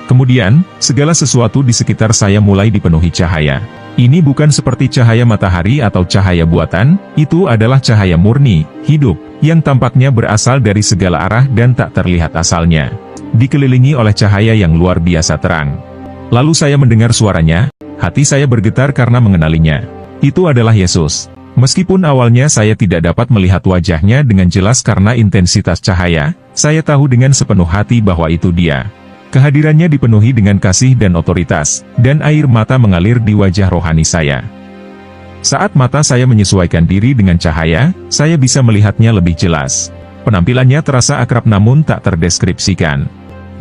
Kemudian, segala sesuatu di sekitar saya mulai dipenuhi cahaya. Ini bukan seperti cahaya matahari atau cahaya buatan, itu adalah cahaya murni, hidup, yang tampaknya berasal dari segala arah dan tak terlihat asalnya. Dikelilingi oleh cahaya yang luar biasa terang. Lalu saya mendengar suaranya, hati saya bergetar karena mengenalinya. Itu adalah Yesus. Meskipun awalnya saya tidak dapat melihat wajahnya dengan jelas karena intensitas cahaya, saya tahu dengan sepenuh hati bahwa itu dia. Kehadirannya dipenuhi dengan kasih dan otoritas, dan air mata mengalir di wajah rohani saya. Saat mata saya menyesuaikan diri dengan cahaya, saya bisa melihatnya lebih jelas. Penampilannya terasa akrab namun tak terdeskripsikan.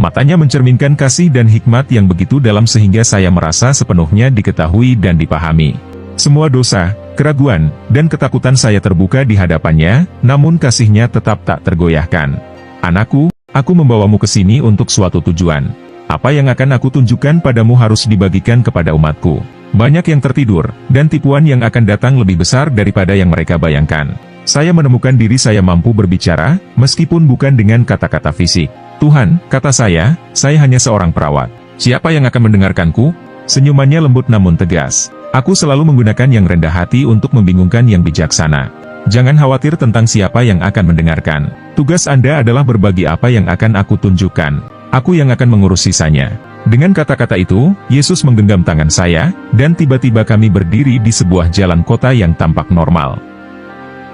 Matanya mencerminkan kasih dan hikmat yang begitu dalam sehingga saya merasa sepenuhnya diketahui dan dipahami. Semua dosa, keraguan, dan ketakutan saya terbuka di hadapannya, namun kasihnya tetap tak tergoyahkan. Anakku, aku membawamu ke sini untuk suatu tujuan. Apa yang akan aku tunjukkan padamu harus dibagikan kepada umatku. Banyak yang tertidur, dan tipuan yang akan datang lebih besar daripada yang mereka bayangkan. Saya menemukan diri saya mampu berbicara, meskipun bukan dengan kata-kata fisik. Tuhan, kata saya hanya seorang perawat. Siapa yang akan mendengarkanku? Senyumannya lembut namun tegas. Aku selalu menggunakan yang rendah hati untuk membingungkan yang bijaksana. Jangan khawatir tentang siapa yang akan mendengarkan. Tugas Anda adalah berbagi apa yang akan aku tunjukkan. Aku yang akan mengurus sisanya. Dengan kata-kata itu, Yesus menggenggam tangan saya, dan tiba-tiba kami berdiri di sebuah jalan kota yang tampak normal.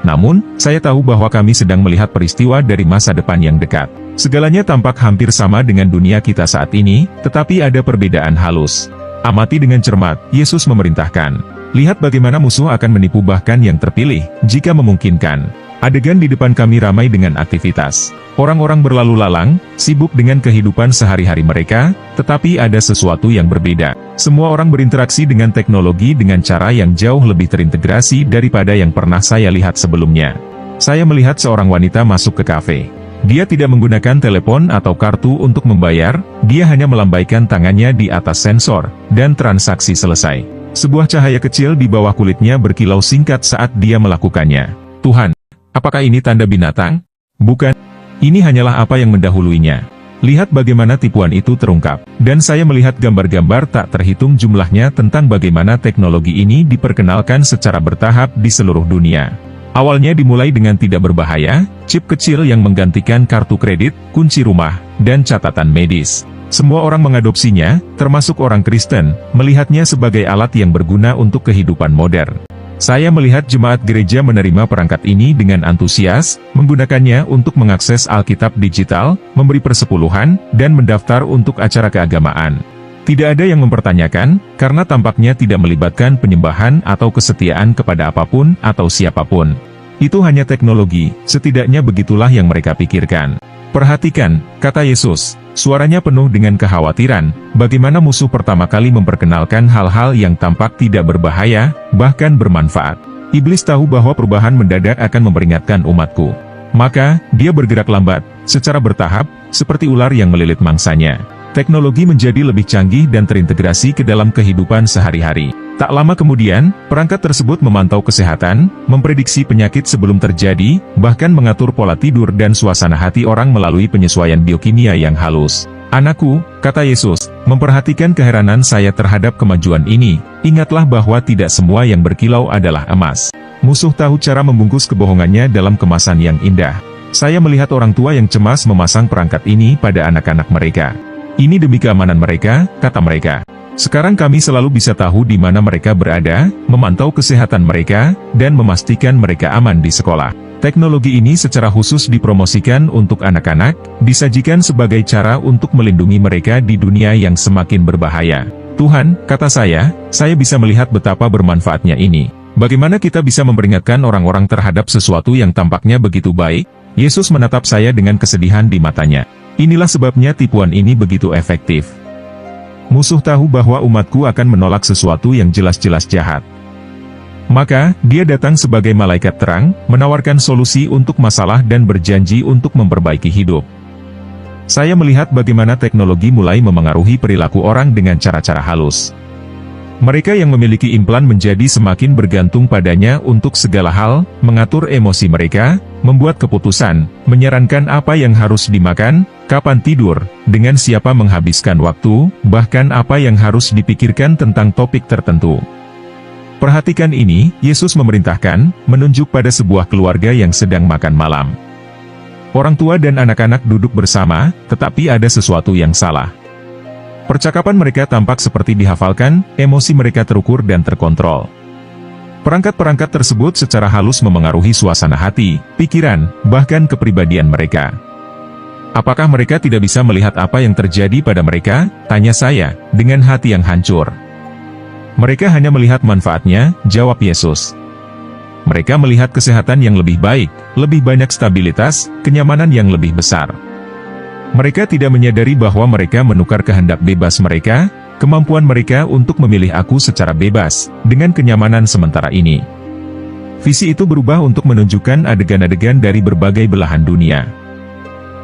Namun, saya tahu bahwa kami sedang melihat peristiwa dari masa depan yang dekat. Segalanya tampak hampir sama dengan dunia kita saat ini, tetapi ada perbedaan halus. Amati dengan cermat, Yesus memerintahkan. Lihat bagaimana musuh akan menipu bahkan yang terpilih, jika memungkinkan. Adegan di depan kami ramai dengan aktivitas. Orang-orang berlalu lalang, sibuk dengan kehidupan sehari-hari mereka, tetapi ada sesuatu yang berbeda. Semua orang berinteraksi dengan teknologi dengan cara yang jauh lebih terintegrasi daripada yang pernah saya lihat sebelumnya. Saya melihat seorang wanita masuk ke kafe. Dia tidak menggunakan telepon atau kartu untuk membayar, dia hanya melambaikan tangannya di atas sensor, dan transaksi selesai. Sebuah cahaya kecil di bawah kulitnya berkilau singkat saat dia melakukannya. Tuhan, apakah ini tanda binatang? Bukan. Ini hanyalah apa yang mendahuluinya. Lihat bagaimana tipuan itu terungkap. Dan saya melihat gambar-gambar tak terhitung jumlahnya tentang bagaimana teknologi ini diperkenalkan secara bertahap di seluruh dunia. Awalnya dimulai dengan tidak berbahaya, chip kecil yang menggantikan kartu kredit, kunci rumah, dan catatan medis. Semua orang mengadopsinya, termasuk orang Kristen, melihatnya sebagai alat yang berguna untuk kehidupan modern. Saya melihat jemaat gereja menerima perangkat ini dengan antusias, menggunakannya untuk mengakses Alkitab digital, memberi persepuluhan, dan mendaftar untuk acara keagamaan. Tidak ada yang mempertanyakan, karena tampaknya tidak melibatkan penyembahan atau kesetiaan kepada apapun atau siapapun. Itu hanya teknologi, setidaknya begitulah yang mereka pikirkan. Perhatikan, kata Yesus, suaranya penuh dengan kekhawatiran, bagaimana musuh pertama kali memperkenalkan hal-hal yang tampak tidak berbahaya, bahkan bermanfaat. Iblis tahu bahwa perubahan mendadak akan memperingatkan umatku. Maka, dia bergerak lambat, secara bertahap, seperti ular yang melilit mangsanya. Teknologi menjadi lebih canggih dan terintegrasi ke dalam kehidupan sehari-hari. Tak lama kemudian, perangkat tersebut memantau kesehatan, memprediksi penyakit sebelum terjadi, bahkan mengatur pola tidur dan suasana hati orang melalui penyesuaian biokimia yang halus. Anakku, kata Yesus, memperhatikan keheranan saya terhadap kemajuan ini, ingatlah bahwa tidak semua yang berkilau adalah emas. Musuh tahu cara membungkus kebohongannya dalam kemasan yang indah. Saya melihat orang tua yang cemas memasang perangkat ini pada anak-anak mereka. Ini demi keamanan mereka, kata mereka. Sekarang kami selalu bisa tahu di mana mereka berada, memantau kesehatan mereka, dan memastikan mereka aman di sekolah. Teknologi ini secara khusus dipromosikan untuk anak-anak, disajikan sebagai cara untuk melindungi mereka di dunia yang semakin berbahaya. Tuhan, kata saya bisa melihat betapa bermanfaatnya ini. Bagaimana kita bisa memperingatkan orang-orang terhadap sesuatu yang tampaknya begitu baik? Yesus menatap saya dengan kesedihan di matanya. Inilah sebabnya tipuan ini begitu efektif. Musuh tahu bahwa umatku akan menolak sesuatu yang jelas-jelas jahat. Maka, dia datang sebagai malaikat terang, menawarkan solusi untuk masalah dan berjanji untuk memperbaiki hidup. Saya melihat bagaimana teknologi mulai memengaruhi perilaku orang dengan cara-cara halus. Mereka yang memiliki implan menjadi semakin bergantung padanya untuk segala hal, mengatur emosi mereka, membuat keputusan, menyarankan apa yang harus dimakan, kapan tidur, dengan siapa menghabiskan waktu, bahkan apa yang harus dipikirkan tentang topik tertentu. Perhatikan ini, Yesus memerintahkan, menunjuk pada sebuah keluarga yang sedang makan malam. Orang tua dan anak-anak duduk bersama, tetapi ada sesuatu yang salah. Percakapan mereka tampak seperti dihafalkan, emosi mereka terukur dan terkontrol. Perangkat-perangkat tersebut secara halus memengaruhi suasana hati, pikiran, bahkan kepribadian mereka. Apakah mereka tidak bisa melihat apa yang terjadi pada mereka? Tanya saya, dengan hati yang hancur. Mereka hanya melihat manfaatnya, jawab Yesus. Mereka melihat kesehatan yang lebih baik, lebih banyak stabilitas, kenyamanan yang lebih besar. Mereka tidak menyadari bahwa mereka menukar kehendak bebas mereka, kemampuan mereka untuk memilih aku secara bebas, dengan kenyamanan sementara ini. Visi itu berubah untuk menunjukkan adegan-adegan dari berbagai belahan dunia.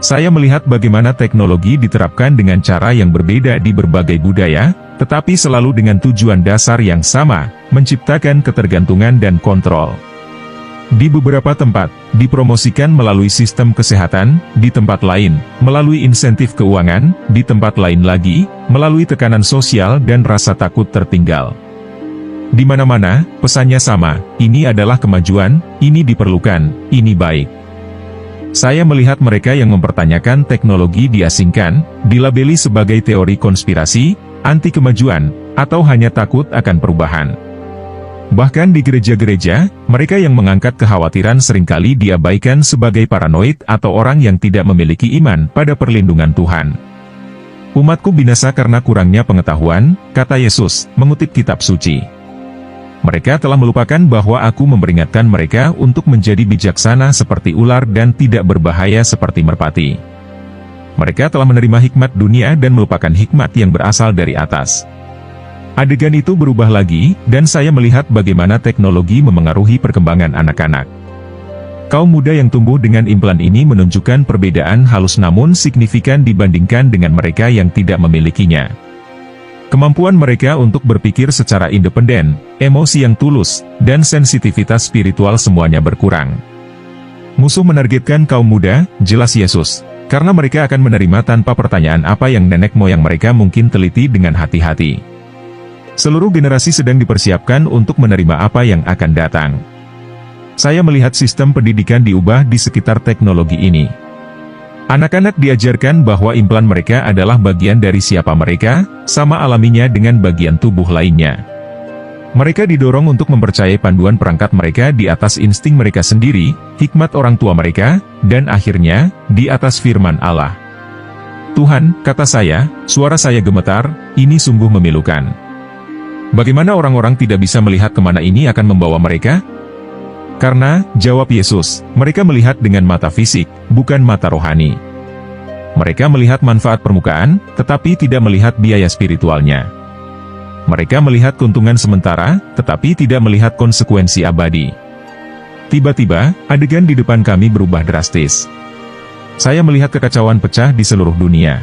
Saya melihat bagaimana teknologi diterapkan dengan cara yang berbeda di berbagai budaya, tetapi selalu dengan tujuan dasar yang sama, menciptakan ketergantungan dan kontrol. Di beberapa tempat, dipromosikan melalui sistem kesehatan, di tempat lain, melalui insentif keuangan, di tempat lain lagi, melalui tekanan sosial dan rasa takut tertinggal. Di mana-mana, pesannya sama, ini adalah kemajuan, ini diperlukan, ini baik. Saya melihat mereka yang mempertanyakan teknologi diasingkan, dilabeli sebagai teori konspirasi, anti kemajuan, atau hanya takut akan perubahan. Bahkan di gereja-gereja, mereka yang mengangkat kekhawatiran seringkali diabaikan sebagai paranoid atau orang yang tidak memiliki iman pada perlindungan Tuhan. Umatku binasa karena kurangnya pengetahuan, kata Yesus, mengutip kitab suci. Mereka telah melupakan bahwa aku memperingatkan mereka untuk menjadi bijaksana seperti ular dan tidak berbahaya seperti merpati. Mereka telah menerima hikmat dunia dan melupakan hikmat yang berasal dari atas. Adegan itu berubah lagi, dan saya melihat bagaimana teknologi memengaruhi perkembangan anak-anak. Kaum muda yang tumbuh dengan implan ini menunjukkan perbedaan halus namun signifikan dibandingkan dengan mereka yang tidak memilikinya. Kemampuan mereka untuk berpikir secara independen, emosi yang tulus, dan sensitivitas spiritual semuanya berkurang. Musuh menargetkan kaum muda, jelas Yesus, karena mereka akan menerima tanpa pertanyaan apa yang nenek moyang mereka mungkin teliti dengan hati-hati. Seluruh generasi sedang dipersiapkan untuk menerima apa yang akan datang. Saya melihat sistem pendidikan diubah di sekitar teknologi ini. Anak-anak diajarkan bahwa implan mereka adalah bagian dari siapa mereka, sama alaminya dengan bagian tubuh lainnya. Mereka didorong untuk mempercayai panduan perangkat mereka di atas insting mereka sendiri, hikmat orang tua mereka, dan akhirnya, di atas firman Allah. Tuhan, kata saya, suara saya gemetar, ini sungguh memilukan. Bagaimana orang-orang tidak bisa melihat kemana ini akan membawa mereka? Karena, jawab Yesus, mereka melihat dengan mata fisik, bukan mata rohani. Mereka melihat manfaat permukaan, tetapi tidak melihat biaya spiritualnya. Mereka melihat keuntungan sementara, tetapi tidak melihat konsekuensi abadi. Tiba-tiba, adegan di depan kami berubah drastis. Saya melihat kekacauan pecah di seluruh dunia.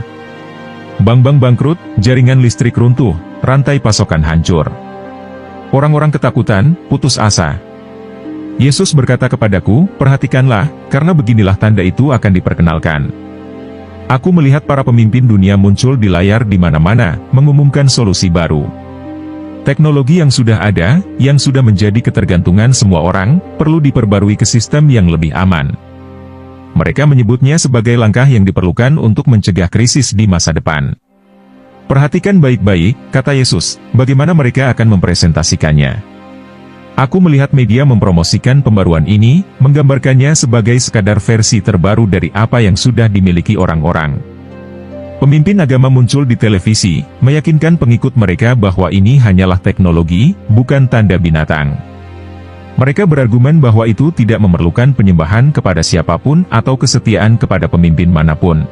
Bank-bank bangkrut, jaringan listrik runtuh, rantai pasokan hancur. Orang-orang ketakutan, putus asa. Yesus berkata kepadaku, perhatikanlah, karena beginilah tanda itu akan diperkenalkan. Aku melihat para pemimpin dunia muncul di layar di mana-mana, mengumumkan solusi baru. Teknologi yang sudah ada, yang sudah menjadi ketergantungan semua orang, perlu diperbarui ke sistem yang lebih aman. Mereka menyebutnya sebagai langkah yang diperlukan untuk mencegah krisis di masa depan. Perhatikan baik-baik, kata Yesus, bagaimana mereka akan mempresentasikannya. Aku melihat media mempromosikan pembaruan ini, menggambarkannya sebagai sekadar versi terbaru dari apa yang sudah dimiliki orang-orang. Pemimpin agama muncul di televisi, meyakinkan pengikut mereka bahwa ini hanyalah teknologi, bukan tanda binatang. Mereka berargumen bahwa itu tidak memerlukan penyembahan kepada siapapun atau kesetiaan kepada pemimpin manapun.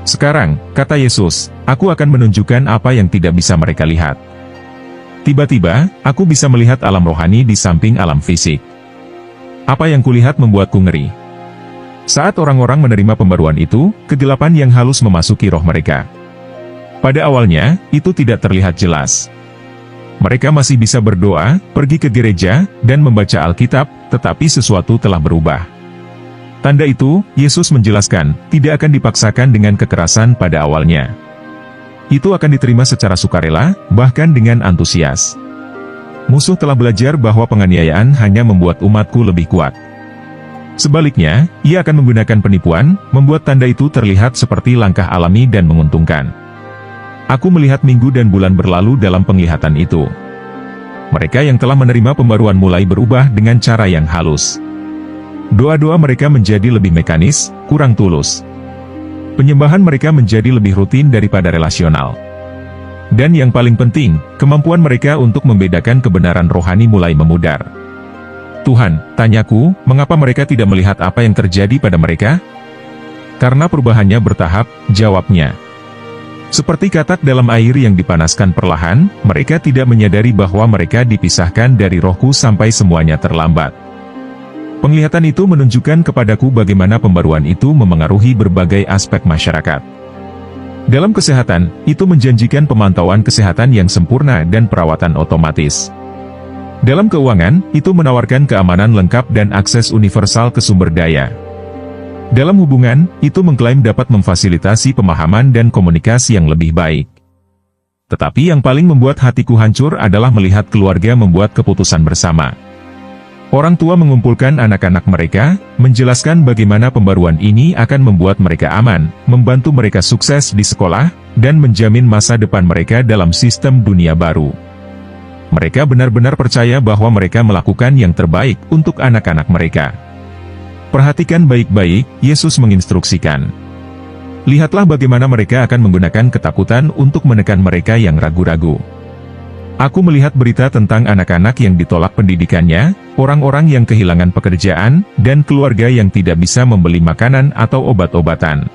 Sekarang, kata Yesus, aku akan menunjukkan apa yang tidak bisa mereka lihat. Tiba-tiba, aku bisa melihat alam rohani di samping alam fisik. Apa yang kulihat membuatku ngeri. Saat orang-orang menerima pembaruan itu, kegelapan yang halus memasuki roh mereka. Pada awalnya, itu tidak terlihat jelas. Mereka masih bisa berdoa, pergi ke gereja, dan membaca Alkitab, tetapi sesuatu telah berubah. Tanda itu, Yesus menjelaskan, tidak akan dipaksakan dengan kekerasan pada awalnya. Itu akan diterima secara sukarela, bahkan dengan antusias. Musuh telah belajar bahwa penganiayaan hanya membuat umatku lebih kuat. Sebaliknya, ia akan menggunakan penipuan, membuat tanda itu terlihat seperti langkah alami dan menguntungkan. Aku melihat minggu dan bulan berlalu dalam penglihatan itu. Mereka yang telah menerima pembaruan mulai berubah dengan cara yang halus. Doa-doa mereka menjadi lebih mekanis, kurang tulus. Penyembahan mereka menjadi lebih rutin daripada relasional. Dan yang paling penting, kemampuan mereka untuk membedakan kebenaran rohani mulai memudar. Tuhan, tanyaku, mengapa mereka tidak melihat apa yang terjadi pada mereka? Karena perubahannya bertahap, jawabnya. Seperti katak dalam air yang dipanaskan perlahan, mereka tidak menyadari bahwa mereka dipisahkan dari Rohku sampai semuanya terlambat. Penglihatan itu menunjukkan kepadaku bagaimana pembaruan itu memengaruhi berbagai aspek masyarakat. Dalam kesehatan, itu menjanjikan pemantauan kesehatan yang sempurna dan perawatan otomatis. Dalam keuangan, itu menawarkan keamanan lengkap dan akses universal ke sumber daya. Dalam hubungan, itu mengklaim dapat memfasilitasi pemahaman dan komunikasi yang lebih baik. Tetapi yang paling membuat hatiku hancur adalah melihat keluarga membuat keputusan bersama. Orang tua mengumpulkan anak-anak mereka, menjelaskan bagaimana pembaruan ini akan membuat mereka aman, membantu mereka sukses di sekolah, dan menjamin masa depan mereka dalam sistem dunia baru. Mereka benar-benar percaya bahwa mereka melakukan yang terbaik untuk anak-anak mereka. Perhatikan baik-baik, Yesus menginstruksikan. Lihatlah bagaimana mereka akan menggunakan ketakutan untuk menekan mereka yang ragu-ragu. Aku melihat berita tentang anak-anak yang ditolak pendidikannya, orang-orang yang kehilangan pekerjaan, dan keluarga yang tidak bisa membeli makanan atau obat-obatan.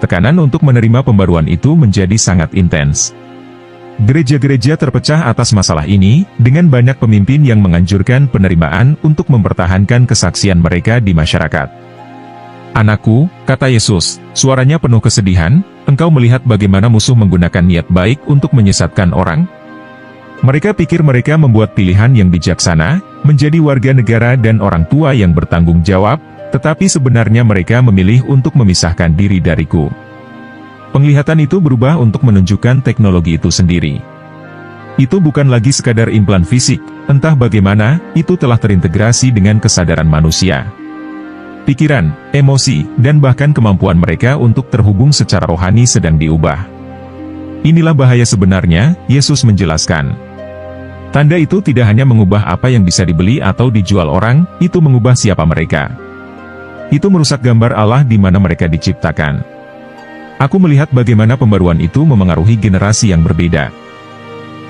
Tekanan untuk menerima pembaruan itu menjadi sangat intens. Gereja-gereja terpecah atas masalah ini, dengan banyak pemimpin yang menganjurkan penerimaan untuk mempertahankan kesaksian mereka di masyarakat. Anakku, kata Yesus, suaranya penuh kesedihan, engkau melihat bagaimana musuh menggunakan niat baik untuk menyesatkan orang? Mereka pikir mereka membuat pilihan yang bijaksana, menjadi warga negara dan orang tua yang bertanggung jawab, tetapi sebenarnya mereka memilih untuk memisahkan diri dariku. Penglihatan itu berubah untuk menunjukkan teknologi itu sendiri. Itu bukan lagi sekadar implan fisik, entah bagaimana, itu telah terintegrasi dengan kesadaran manusia. Pikiran, emosi, dan bahkan kemampuan mereka untuk terhubung secara rohani sedang diubah. Inilah bahaya sebenarnya, Yesus menjelaskan. Tanda itu tidak hanya mengubah apa yang bisa dibeli atau dijual orang, itu mengubah siapa mereka. Itu merusak gambar Allah di mana mereka diciptakan. Aku melihat bagaimana pembaruan itu memengaruhi generasi yang berbeda.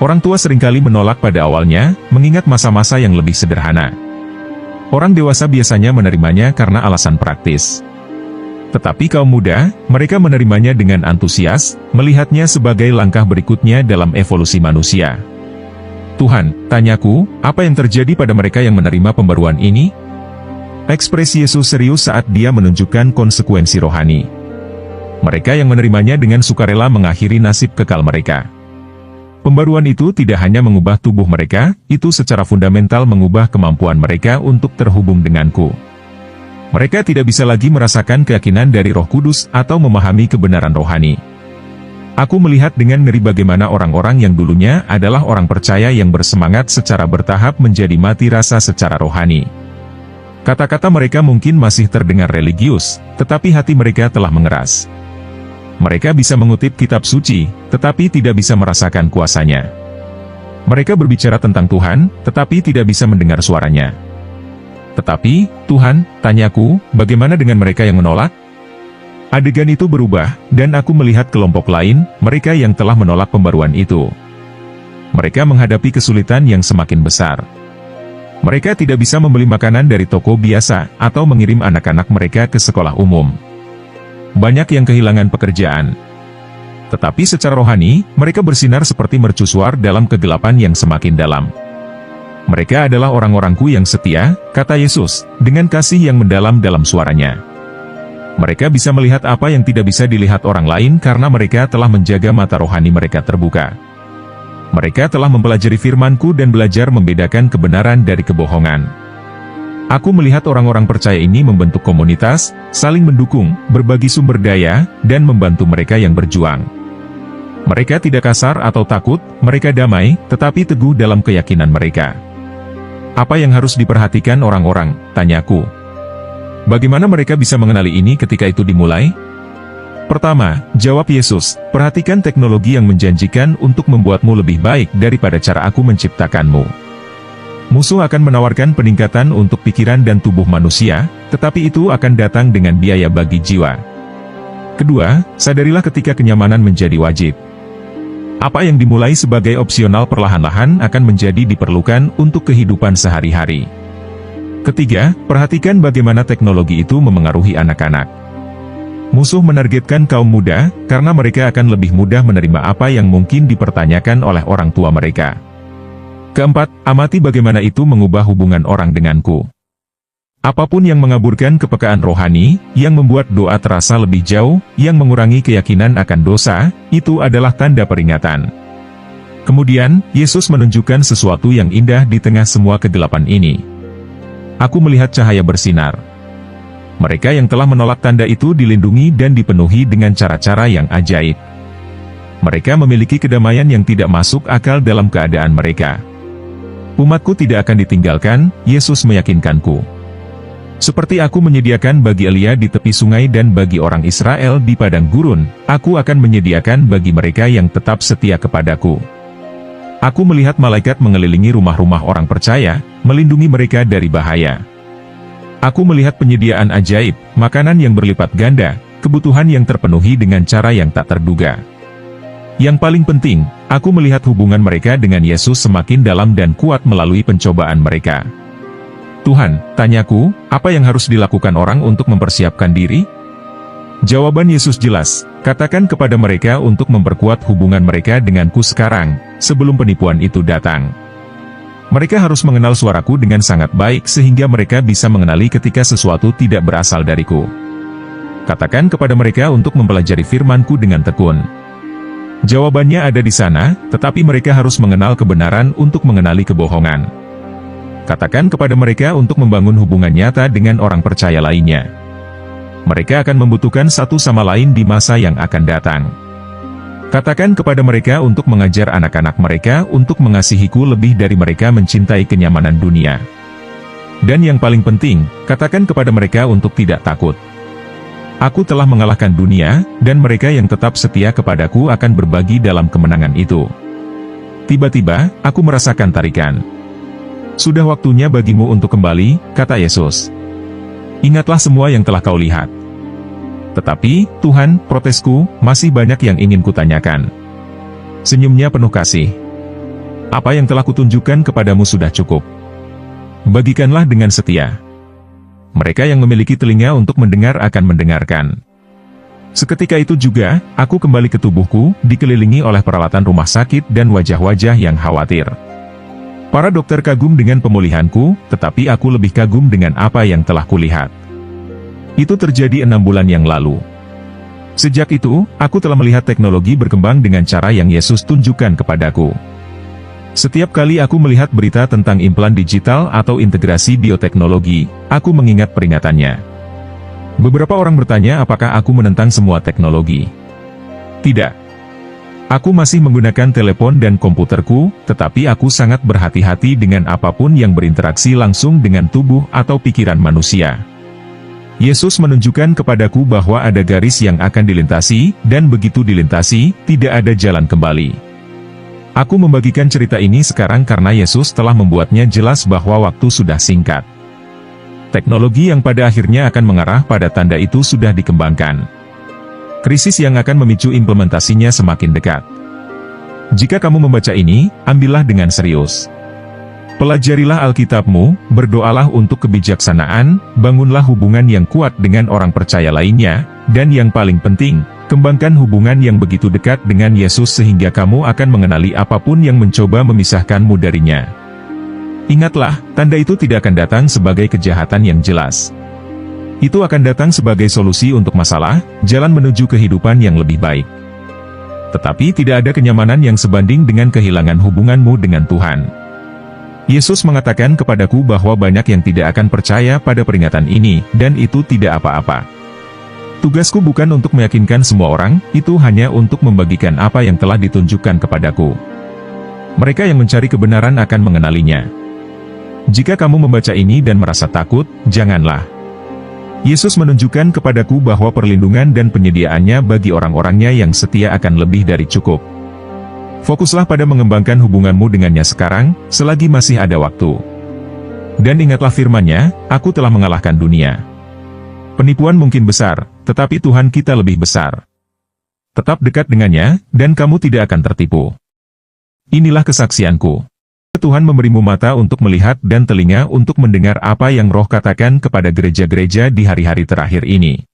Orang tua seringkali menolak pada awalnya, mengingat masa-masa yang lebih sederhana. Orang dewasa biasanya menerimanya karena alasan praktis. Tetapi kaum muda, mereka menerimanya dengan antusias, melihatnya sebagai langkah berikutnya dalam evolusi manusia. Tuhan, tanyaku, apa yang terjadi pada mereka yang menerima pembaruan ini? Ekspresi Yesus serius saat dia menunjukkan konsekuensi rohani. Mereka yang menerimanya dengan sukarela mengakhiri nasib kekal mereka. Pembaruan itu tidak hanya mengubah tubuh mereka, itu secara fundamental mengubah kemampuan mereka untuk terhubung denganku. Mereka tidak bisa lagi merasakan keyakinan dari Roh Kudus atau memahami kebenaran rohani. Aku melihat dengan ngeri bagaimana orang-orang yang dulunya adalah orang percaya yang bersemangat secara bertahap menjadi mati rasa secara rohani. Kata-kata mereka mungkin masih terdengar religius, tetapi hati mereka telah mengeras. Mereka bisa mengutip kitab suci, tetapi tidak bisa merasakan kuasanya. Mereka berbicara tentang Tuhan, tetapi tidak bisa mendengar suaranya. Tetapi, Tuhan, tanyaku, bagaimana dengan mereka yang menolak? Adegan itu berubah, dan aku melihat kelompok lain, mereka yang telah menolak pembaruan itu. Mereka menghadapi kesulitan yang semakin besar. Mereka tidak bisa membeli makanan dari toko biasa, atau mengirim anak-anak mereka ke sekolah umum. Banyak yang kehilangan pekerjaan. Tetapi secara rohani, mereka bersinar seperti mercusuar dalam kegelapan yang semakin dalam. Mereka adalah orang-orangku yang setia, kata Yesus, dengan kasih yang mendalam dalam suaranya. Mereka bisa melihat apa yang tidak bisa dilihat orang lain karena mereka telah menjaga mata rohani mereka terbuka. Mereka telah mempelajari firman-Ku dan belajar membedakan kebenaran dari kebohongan. Aku melihat orang-orang percaya ini membentuk komunitas, saling mendukung, berbagi sumber daya, dan membantu mereka yang berjuang. Mereka tidak kasar atau takut, mereka damai, tetapi teguh dalam keyakinan mereka. Apa yang harus diperhatikan orang-orang, tanyaku. Bagaimana mereka bisa mengenali ini ketika itu dimulai? Pertama, jawab Yesus, perhatikan teknologi yang menjanjikan untuk membuatmu lebih baik daripada cara aku menciptakanmu. Musuh akan menawarkan peningkatan untuk pikiran dan tubuh manusia, tetapi itu akan datang dengan biaya bagi jiwa. Kedua, sadarilah ketika kenyamanan menjadi wajib. Apa yang dimulai sebagai opsional perlahan-lahan akan menjadi diperlukan untuk kehidupan sehari-hari. Ketiga, perhatikan bagaimana teknologi itu memengaruhi anak-anak. Musuh menargetkan kaum muda, karena mereka akan lebih mudah menerima apa yang mungkin dipertanyakan oleh orang tua mereka. Keempat, amati bagaimana itu mengubah hubungan orang denganku. Apapun yang mengaburkan kepekaan rohani, yang membuat doa terasa lebih jauh, yang mengurangi keyakinan akan dosa, itu adalah tanda peringatan. Kemudian, Yesus menunjukkan sesuatu yang indah di tengah semua kegelapan ini. Aku melihat cahaya bersinar. Mereka yang telah menolak tanda itu dilindungi dan dipenuhi dengan cara-cara yang ajaib. Mereka memiliki kedamaian yang tidak masuk akal dalam keadaan mereka. Umatku tidak akan ditinggalkan, Yesus meyakinkanku. Seperti aku menyediakan bagi Elia di tepi sungai dan bagi orang Israel di padang gurun, aku akan menyediakan bagi mereka yang tetap setia kepadaku. Aku melihat malaikat mengelilingi rumah-rumah orang percaya, melindungi mereka dari bahaya. Aku melihat penyediaan ajaib, makanan yang berlipat ganda, kebutuhan yang terpenuhi dengan cara yang tak terduga. Yang paling penting, aku melihat hubungan mereka dengan Yesus semakin dalam dan kuat melalui pencobaan mereka. Tuhan, tanyaku, apa yang harus dilakukan orang untuk mempersiapkan diri? Jawaban Yesus jelas, katakan kepada mereka untuk memperkuat hubungan mereka denganku sekarang, sebelum penipuan itu datang. Mereka harus mengenal suaraku dengan sangat baik sehingga mereka bisa mengenali ketika sesuatu tidak berasal dariku. Katakan kepada mereka untuk mempelajari firman-Ku dengan tekun. Jawabannya ada di sana, tetapi mereka harus mengenal kebenaran untuk mengenali kebohongan. Katakan kepada mereka untuk membangun hubungan nyata dengan orang percaya lainnya. Mereka akan membutuhkan satu sama lain di masa yang akan datang. Katakan kepada mereka untuk mengajar anak-anak mereka untuk mengasihiku lebih dari mereka mencintai kenyamanan dunia. Dan yang paling penting, katakan kepada mereka untuk tidak takut. Aku telah mengalahkan dunia, dan mereka yang tetap setia kepadaku akan berbagi dalam kemenangan itu. Tiba-tiba, aku merasakan tarikan. Sudah waktunya bagimu untuk kembali, kata Yesus. Ingatlah semua yang telah kau lihat. Tetapi, Tuhan, protesku, masih banyak yang ingin kutanyakan. Senyumnya penuh kasih. Apa yang telah kutunjukkan kepadamu sudah cukup. Bagikanlah dengan setia. Mereka yang memiliki telinga untuk mendengar akan mendengarkan. Seketika itu juga, aku kembali ke tubuhku, dikelilingi oleh peralatan rumah sakit dan wajah-wajah yang khawatir. Para dokter kagum dengan pemulihanku, tetapi aku lebih kagum dengan apa yang telah kulihat. Itu terjadi 6 bulan yang lalu. Sejak itu, aku telah melihat teknologi berkembang dengan cara yang Yesus tunjukkan kepadaku. Setiap kali aku melihat berita tentang implan digital atau integrasi bioteknologi, aku mengingat peringatannya. Beberapa orang bertanya apakah aku menentang semua teknologi. Tidak. Aku masih menggunakan telepon dan komputerku, tetapi aku sangat berhati-hati dengan apapun yang berinteraksi langsung dengan tubuh atau pikiran manusia. Yesus menunjukkan kepadaku bahwa ada garis yang akan dilintasi, dan begitu dilintasi, tidak ada jalan kembali. Aku membagikan cerita ini sekarang karena Yesus telah membuatnya jelas bahwa waktu sudah singkat. Teknologi yang pada akhirnya akan mengarah pada tanda itu sudah dikembangkan. Krisis yang akan memicu implementasinya semakin dekat. Jika kamu membaca ini, ambillah dengan serius. Pelajarilah Alkitabmu, berdoalah untuk kebijaksanaan, bangunlah hubungan yang kuat dengan orang percaya lainnya, dan yang paling penting, kembangkan hubungan yang begitu dekat dengan Yesus sehingga kamu akan mengenali apapun yang mencoba memisahkanmu darinya. Ingatlah, tanda itu tidak akan datang sebagai kejahatan yang jelas. Itu akan datang sebagai solusi untuk masalah, jalan menuju kehidupan yang lebih baik. Tetapi tidak ada kenyamanan yang sebanding dengan kehilangan hubunganmu dengan Tuhan. Yesus mengatakan kepadaku bahwa banyak yang tidak akan percaya pada peringatan ini, dan itu tidak apa-apa. Tugasku bukan untuk meyakinkan semua orang, itu hanya untuk membagikan apa yang telah ditunjukkan kepadaku. Mereka yang mencari kebenaran akan mengenalinya. Jika kamu membaca ini dan merasa takut, janganlah. Yesus menunjukkan kepadaku bahwa perlindungan dan penyediaannya bagi orang-orangnya yang setia akan lebih dari cukup. Fokuslah pada mengembangkan hubunganmu dengannya sekarang, selagi masih ada waktu. Dan ingatlah firman-Nya, aku telah mengalahkan dunia. Penipuan mungkin besar, tetapi Tuhan kita lebih besar. Tetap dekat dengannya, dan kamu tidak akan tertipu. Inilah kesaksianku. Tuhan memberimu mata untuk melihat dan telinga untuk mendengar apa yang Roh katakan kepada gereja-gereja di hari-hari terakhir ini.